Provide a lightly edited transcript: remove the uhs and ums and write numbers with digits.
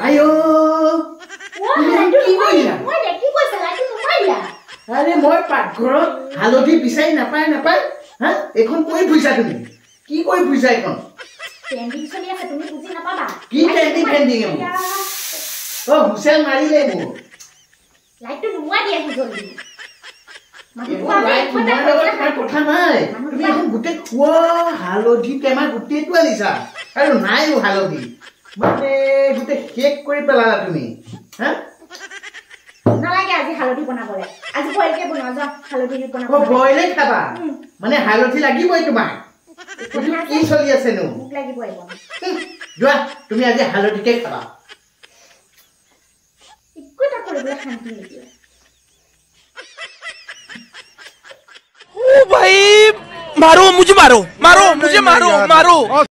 আয়ো আৰে মই পাকঘৰত হালধি বিচাৰি নাপায় হা এখন কৈ ফুৰিছা তুমি কি কৈ ফুৰিছা এখন ট্ৰেন্ডিং চলি আছে তুমি বুজি নাপাবা কি ট্ৰেন্ডিং ও হুছেল মাৰিলে মোৰ লাইটটো নুৱা দিয়া হি জলদি কথা নাই তুমি এখন গোটেই খোৱা হালধি টেমা গোটেইটো আনিছা আৰু নাই হালধি মানে গোটেই শেষ কৰি পেলালা তুমি হা নালাগে আজি হালধি বনাবলে আজি বইলকে বনোৱা যা হালধি বনাব বইলে খাবা মানে হালধি লাগিবই তোমাক কি চলি আছে নো মোক লাগিবই যোৱা তুমি আজি হালধিকে খাবা একোটা কৰিবলৈ শান্তি নিদিয়ে ओ भाई मारो मुझे मारो